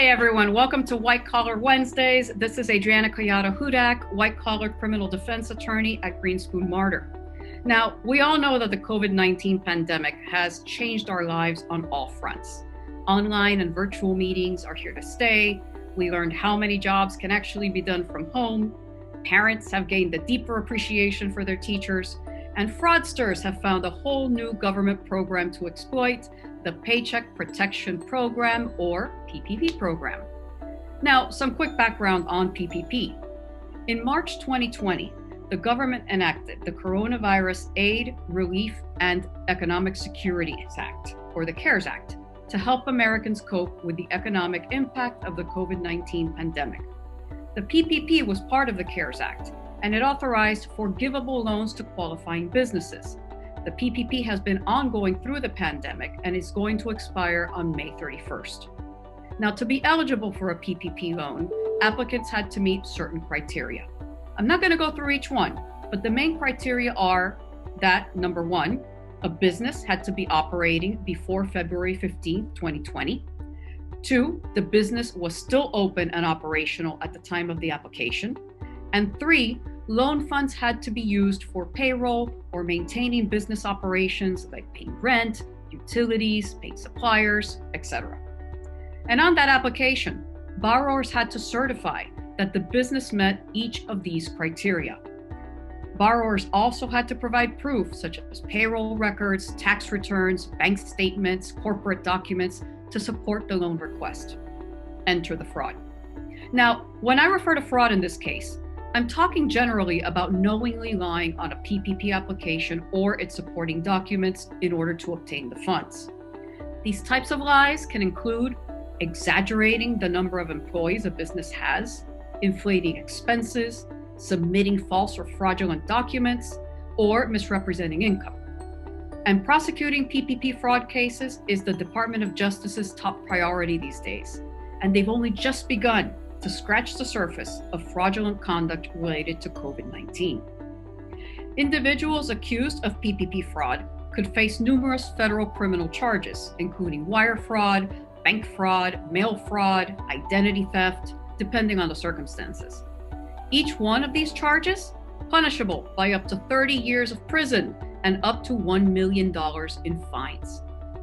Hey everyone, welcome to White Collar Wednesdays. This is Adriana Collado-Hudak, white collar criminal defense attorney at Greenspoon Martyr. Now, we all know that the COVID-19 pandemic has changed our lives on all fronts. Online and virtual meetings are here to stay. We learned how many jobs can actually be done from home. Parents have gained a deeper appreciation for their teachers, and fraudsters have found a whole new government program to exploit, the Paycheck Protection Program, or PPP program. Now, some quick background on PPP. In March 2020, the government enacted the Coronavirus Aid, Relief, and Economic Security Act, or the CARES Act, to help Americans cope with the economic impact of the COVID-19 pandemic. The PPP was part of the CARES Act, and it authorized forgivable loans to qualifying businesses. The PPP has been ongoing through the pandemic and is going to expire on May 31st. Now, to be eligible for a PPP loan, applicants had to meet certain criteria. I'm not going to go through each one, but the main criteria are that, number one, a business had to be operating before February 15, 2020. Two, the business was still open and operational at the time of the application. And three, loan funds had to be used for payroll or maintaining business operations like paying rent, utilities, paying suppliers, etc. And on that application, borrowers had to certify that the business met each of these criteria. Borrowers also had to provide proof such as payroll records, tax returns, bank statements, corporate documents to support the loan request. Enter the fraud. Now, when I refer to fraud in this case, I'm talking generally about knowingly lying on a PPP application or its supporting documents in order to obtain the funds. These types of lies can include exaggerating the number of employees a business has, inflating expenses, submitting false or fraudulent documents, or misrepresenting income. And prosecuting PPP fraud cases is the Department of Justice's top priority these days, and they've only just begun to scratch the surface of fraudulent conduct related to COVID-19. Individuals accused of PPP fraud could face numerous federal criminal charges, including wire fraud, bank fraud, mail fraud, identity theft, depending on the circumstances. Each one of these charges punishable by up to 30 years of prison and up to $1 million in fines.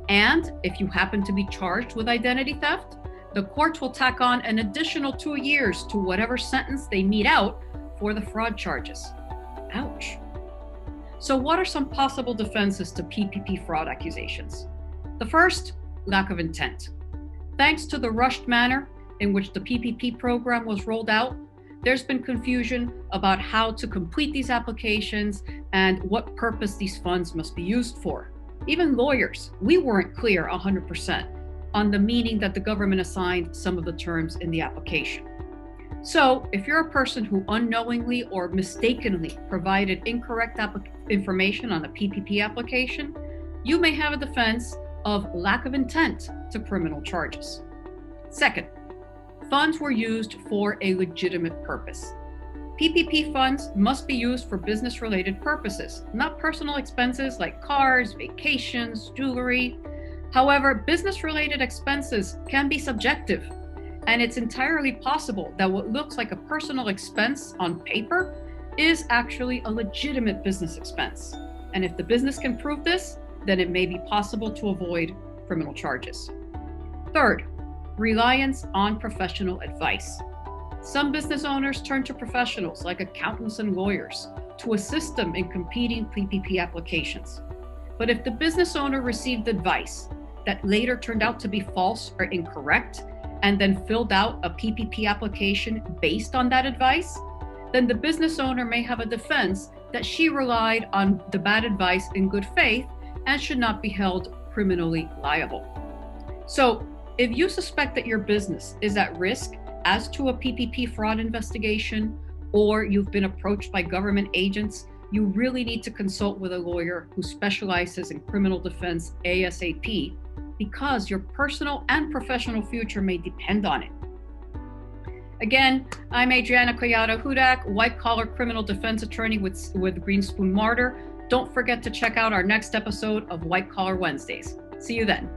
And if you happen to be charged with identity theft, the courts will tack on an additional 2 years to whatever sentence they mete out for the fraud charges. Ouch. So what are some possible defenses to PPP fraud accusations? The first, lack of intent. Thanks to the rushed manner in which the PPP program was rolled out, there's been confusion about how to complete these applications and what purpose these funds must be used for. Even lawyers, we weren't clear 100% on the meaning that the government assigned some of the terms in the application. So if you're a person who unknowingly or mistakenly provided incorrect information on a PPP application, you may have a defense of lack of intent to criminal charges. Second, funds were used for a legitimate purpose. PPP funds must be used for business-related purposes, not personal expenses like cars, vacations, jewelry. However, business-related expenses can be subjective, and it's entirely possible that what looks like a personal expense on paper is actually a legitimate business expense. And if the business can prove this, then it may be possible to avoid criminal charges. Third, reliance on professional advice. Some business owners turn to professionals like accountants and lawyers to assist them in competing PPP applications. But if the business owner received advice that later turned out to be false or incorrect, and then filled out a PPP application based on that advice, then the business owner may have a defense that she relied on the bad advice in good faith and should not be held criminally liable. So if you suspect that your business is at risk as to a PPP fraud investigation, or you've been approached by government agents, you really need to consult with a lawyer who specializes in criminal defense ASAP, because your personal and professional future may depend on it. Again, I'm Adriana Collado-Hudak, white-collar criminal defense attorney with Greenspoon Martyr. Don't forget to check out our next episode of White Collar Wednesdays. See you then.